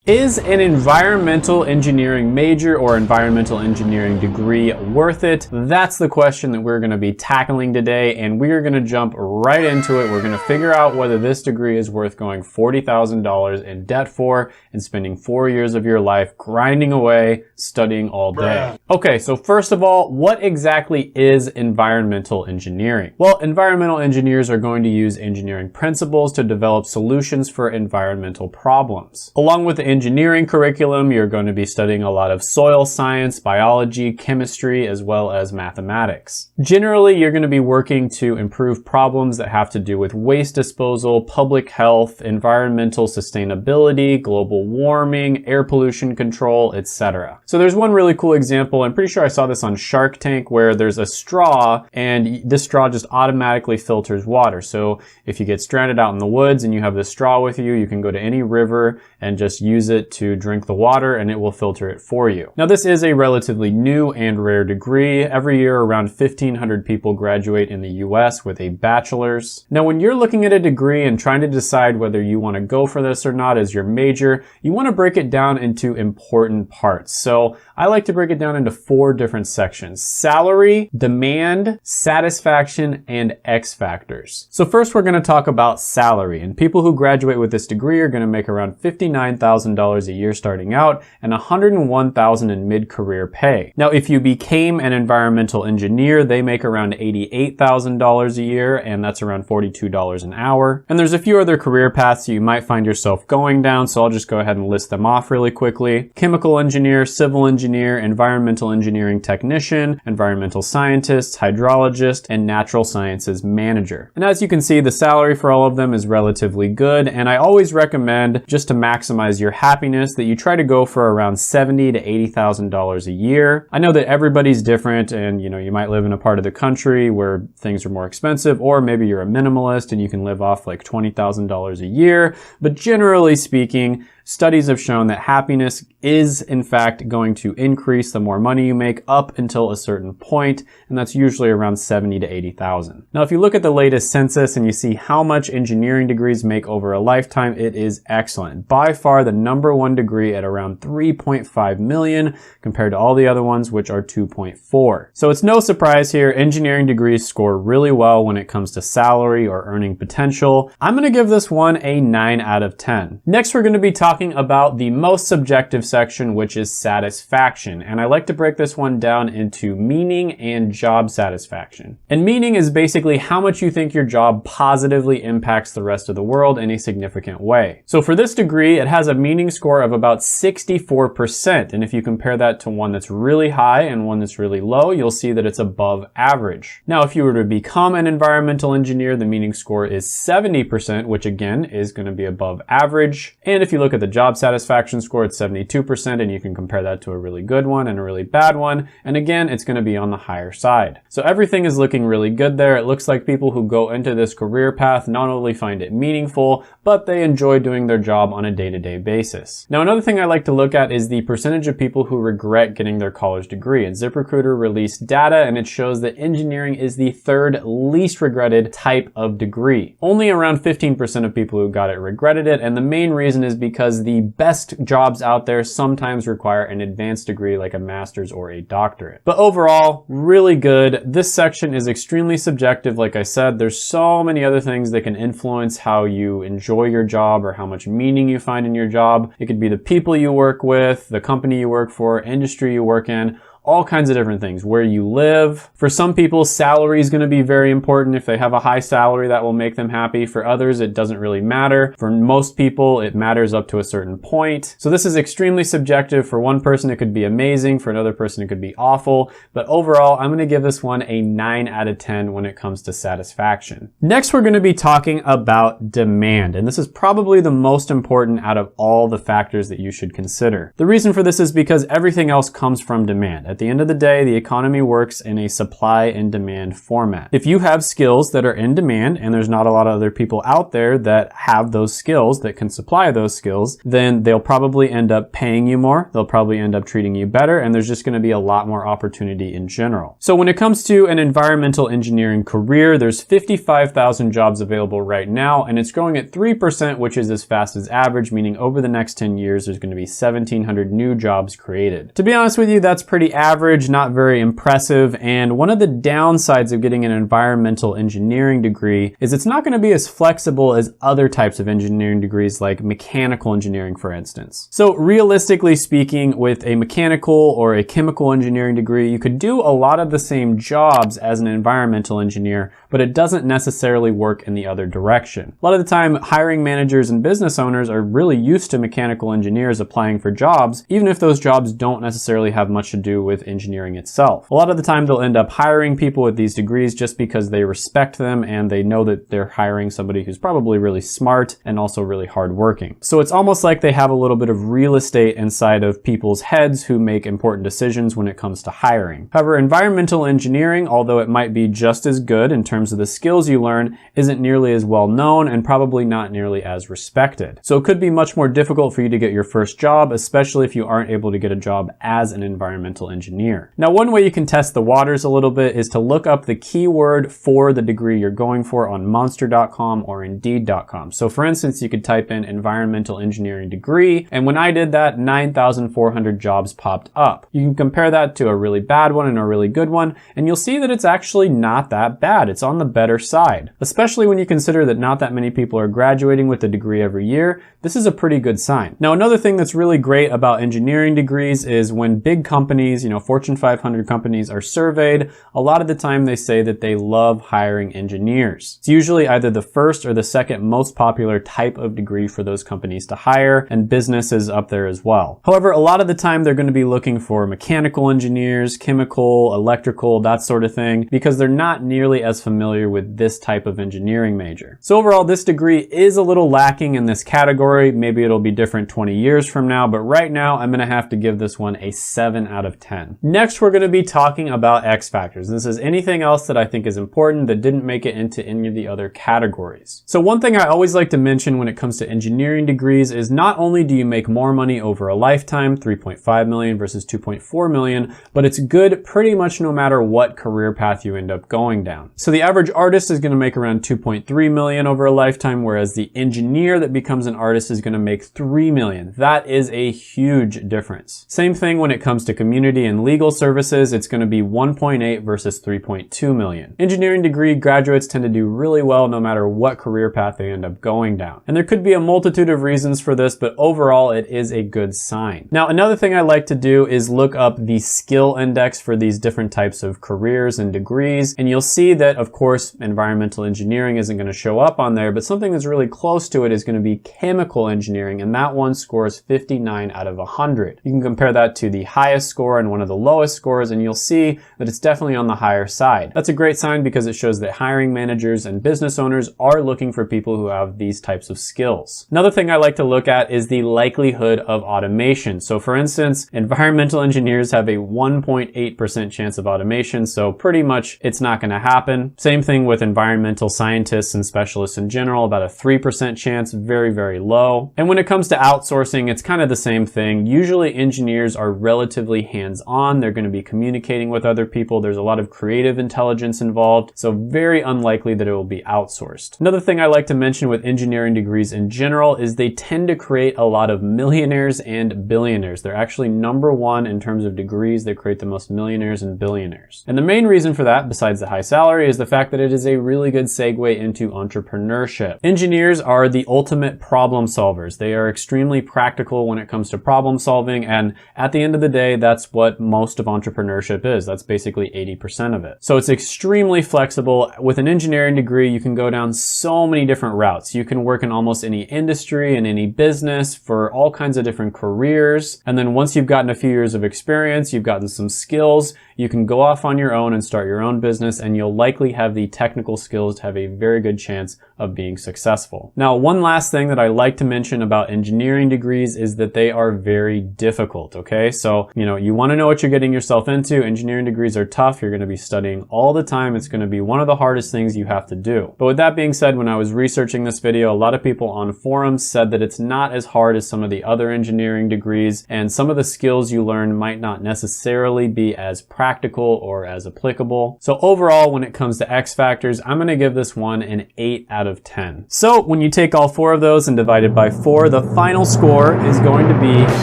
Is an environmental engineering major or environmental engineering degree worth it? That's the question that we're going to be tackling today, and we are going to jump right into it. We're going to figure out whether this degree is worth going $40,000 in debt for and spending 4 years of your life grinding away, studying all day. Okay, so first of all, what exactly is environmental engineering? Well, environmental engineers are going to use engineering principles to develop solutions for environmental problems. Along with the engineering curriculum, you're going to be studying a lot of soil science, biology, chemistry, as well as mathematics. Generally, you're going to be working to improve problems that have to do with waste disposal, public health, environmental sustainability, global warming, air pollution control, etc. So there's one really cool example. I'm pretty sure I saw this on Shark Tank, where there's a straw and this straw just automatically filters water. So if you get stranded out in the woods and you have this straw with you, you can go to any river and just use it to drink the water and it will filter it for you. Now, this is a relatively new and rare degree. Every year around 1,500 people graduate in the US with a bachelor's. Now, when you're looking at a degree and trying to decide whether you want to go for this or not as your major, you want to break it down into important parts. So I like to break it down into 4 different sections: salary, demand, satisfaction, and X factors. So first we're going to talk about salary, and people who graduate with this degree are going to make around $59,000 a year starting out and $101,000 in mid-career pay. Now, if you became an environmental engineer, they make around $88,000 a year, and that's around $42 an hour. And there's a few other career paths you might find yourself going down, so I'll just go ahead and list them off really quickly: chemical engineer, civil engineer, environmental engineering technician, environmental scientist, hydrologist, and natural sciences manager. And as you can see, the salary for all of them is relatively good, and I always recommend, just to maximize your happiness, that you try to go for around $70,000 to $80,000 a year. I know that everybody's different, and you might live in a part of the country where things are more expensive, or maybe you're a minimalist and you can live off like $20,000 a year. But generally speaking, studies have shown that happiness is in fact going to increase the more money you make up until a certain point, and that's usually around $70,000 to $80,000. Now, if you look at the latest census and you see how much engineering degrees make over a lifetime, it is excellent. By far the #1 degree at around 3.5 million compared to all the other ones, which are 2.4. So it's no surprise here, engineering degrees score really well when it comes to salary or earning potential. I'm going to give this one a 9 out of 10. Next, we're going to be talking about the most subjective section, which is satisfaction. And I like to break this one down into meaning and job satisfaction. And meaning is basically how much you think your job positively impacts the rest of the world in a significant way. So for this degree, it has a meaning score of about 64%. And if you compare that to one that's really high and one that's really low, you'll see that it's above average. Now, if you were to become an environmental engineer, the meaning score is 70%, which again is going to be above average. And if you look at the job satisfaction score, it's 72%, and you can compare that to a really good one and a really bad one. And again, it's going to be on the higher side. So everything is looking really good there. It looks like people who go into this career path not only find it meaningful, but they enjoy doing their job on a day-to-day basis. Now, another thing I like to look at is the percentage of people who regret getting their college degree. And ZipRecruiter released data, and it shows that engineering is the 3rd least regretted type of degree. Only around 15% of people who got it regretted it, and the main reason is because the best jobs out there sometimes require an advanced degree like a master's or a doctorate. But overall, really good. This section is extremely subjective. Like I said, there's so many other things that can influence how you enjoy your job or how much meaning you find in your job. It could be the people you work with, the company you work for, industry you work in, all kinds of different things, where you live. For some people, salary is going to be very important. If they have a high salary, that will make them happy. For others, it doesn't really matter. For most people, it matters up to a certain point. So this is extremely subjective. For one person, it could be amazing. For another person, it could be awful. But overall, I'm going to give this one a 9 out of 10 when it comes to satisfaction. Next, we're going to be talking about demand. And this is probably the most important out of all the factors that you should consider. The reason for this is because everything else comes from demand. At the end of the day, the economy works in a supply and demand format. If you have skills that are in demand and there's not a lot of other people out there that have those skills that can supply those skills, then they'll probably end up paying you more. They'll probably end up treating you better, and there's just going to be a lot more opportunity in general. So when it comes to an environmental engineering career, there's 55,000 jobs available right now, and it's growing at 3%, which is as fast as average, meaning over the next 10 years, there's going to be 1,700 new jobs created. To be honest with you, that's pretty average, not very impressive, and one of the downsides of getting an environmental engineering degree is it's not going to be as flexible as other types of engineering degrees like mechanical engineering, for instance. So realistically speaking, with a mechanical or a chemical engineering degree, you could do a lot of the same jobs as an environmental engineer, but it doesn't necessarily work in the other direction. A lot of the time, hiring managers and business owners are really used to mechanical engineers applying for jobs, even if those jobs don't necessarily have much to do with engineering itself. A lot of the time, they'll end up hiring people with these degrees just because they respect them and they know that they're hiring somebody who's probably really smart and also really hardworking. So it's almost like they have a little bit of real estate inside of people's heads who make important decisions when it comes to hiring. However, environmental engineering, although it might be just as good in terms of the skills you learn, isn't nearly as well known and probably not nearly as respected. So it could be much more difficult for you to get your first job, especially if you aren't able to get a job as an environmental engineer. Now, one way you can test the waters a little bit is to look up the keyword for the degree you're going for on monster.com or indeed.com. So for instance, you could type in environmental engineering degree, and when I did that, 9,400 jobs popped up. You can compare that to a really bad one and a really good one, and you'll see that it's actually not that bad. It's on the better side, especially when you consider that not that many people are graduating with a degree every year. This is a pretty good sign. Now, another thing that's really great about engineering degrees is when big companies, Fortune 500 companies are surveyed, a lot of the time they say that they love hiring engineers. It's usually either the first or the second most popular type of degree for those companies to hire, and business is up there as well. However, a lot of the time they're going to be looking for mechanical engineers, chemical, electrical, that sort of thing, because they're not nearly as familiar with this type of engineering major. So overall, this degree is a little lacking in this category. Maybe it'll be different 20 years from now, but right now I'm going to have to give this one a 7 out of 10. Next, we're going to be talking about X factors. This is anything else that I think is important that didn't make it into any of the other categories. So one thing I always like to mention when it comes to engineering degrees is not only do you make more money over a lifetime, 3.5 million versus 2.4 million, but it's good pretty much no matter what career path you end up going down. So the average artist is going to make around 2.3 million over a lifetime, whereas the engineer that becomes an artist is going to make 3 million. That is a huge difference. Same thing when it comes to community and legal services, it's going to be 1.8 versus 3.2 million. Engineering degree graduates tend to do really well no matter what career path they end up going down. And there could be a multitude of reasons for this, but overall it is a good sign. Now, another thing I like to do is look up the skill index for these different types of careers and degrees, and you'll see that, of course, environmental engineering isn't going to show up on there, but something that's really close to it is going to be chemical engineering, and that one scores 59 out of 100. You can compare that to the highest score and one of the lowest scores, and you'll see that it's definitely on the higher side. That's a great sign because it shows that hiring managers and business owners are looking for people who have these types of skills. Another thing I like to look at is the likelihood of automation. So for instance, environmental engineers have a 1.8% chance of automation, so pretty much it's not going to happen. Same thing with environmental scientists and specialists in general, about a 3% chance, very, very low. And when it comes to outsourcing, it's kind of the same thing. Usually engineers are relatively hands-on. They're going to be communicating with other people. There's a lot of creative intelligence involved, so very unlikely that it will be outsourced. Another thing I like to mention with engineering degrees in general is they tend to create a lot of millionaires and billionaires. They're actually number one in terms of degrees. They create the most millionaires and billionaires. And the main reason for that, besides the high salary, is the fact that it is a really good segue into entrepreneurship. Engineers are the ultimate problem solvers. They are extremely practical when it comes to problem solving, and at the end of the day, that's what most of entrepreneurship is. That's basically 80% of it. So it's extremely flexible. With an engineering degree, you can go down so many different routes. You can work in almost any industry and any business for all kinds of different careers. And then once you've gotten a few years of experience, you've gotten some skills, you can go off on your own and start your own business, and you'll likely have the technical skills to have a very good chance of being successful. Now, one last thing that I like to mention about engineering degrees is that they are very difficult, okay? So, you want to know what you're getting yourself into. Engineering degrees are tough. You're going to be studying all the time. It's going to be one of the hardest things you have to do. But with that being said, when I was researching this video, a lot of people on forums said that it's not as hard as some of the other engineering degrees, and some of the skills you learn might not necessarily be as practical or as applicable. So overall, when it comes to X factors, I'm going to give this one an 8 out of 10. So when you take all 4 of those and divide it by 4, the final score is going to be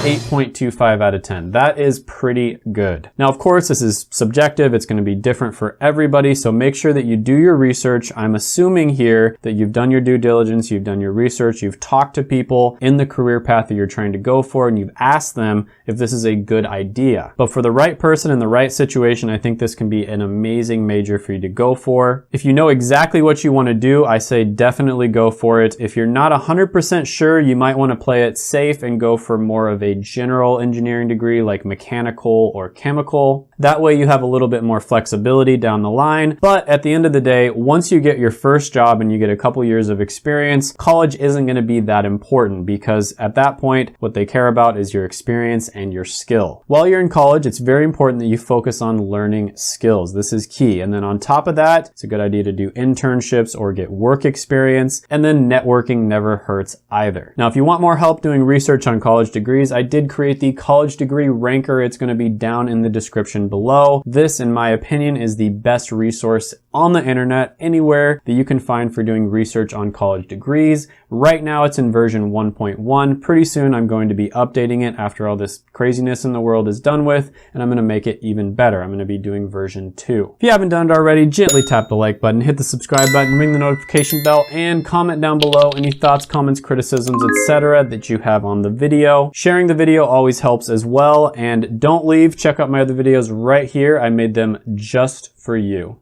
8.25 out of 10. That is pretty good. Now, of course, this is subjective. It's going to be different for everybody. So make sure that you do your research. I'm assuming here that you've done your due diligence, you've done your research, you've talked to people in the career path that you're trying to go for, and you've asked them if this is a good idea. But for the right person in the right situation, I think this can be an amazing major for you to go for. If you know exactly what you want to do, I say definitely go for it. If you're not 100% sure, you might want to play it safe and go for more of a general engineering degree like mechanical or chemical. That way you have a little bit more flexibility down the line. But at the end of the day, once you get your first job and you get a couple years of experience, college isn't going to be that important, because at that point, what they care about is your experience and your skill. While you're in college, it's very important that you focus on learning skills. This is key. And then on top of that, it's a good idea to do internships or get work experience. And then networking never hurts either. Now, if you want more help doing research on college degrees, I did create the college degree ranker. It's going to be down in the description below. This, in my opinion, is the best resource on the internet anywhere that you can find for doing research on college degrees. Right now it's in version 1.1. Pretty soon I'm going to be updating it after all this craziness in the world is done with, and I'm going to make it even better. I'm going to be doing version 2. If you haven't done it already, gently tap the like button, hit the subscribe button, ring the notification bell, and comment down below any thoughts, comments, criticisms, etc. that you have on the video. Sharing the video always helps as well, and don't leave. Check out my other videos right here. I made them just for you.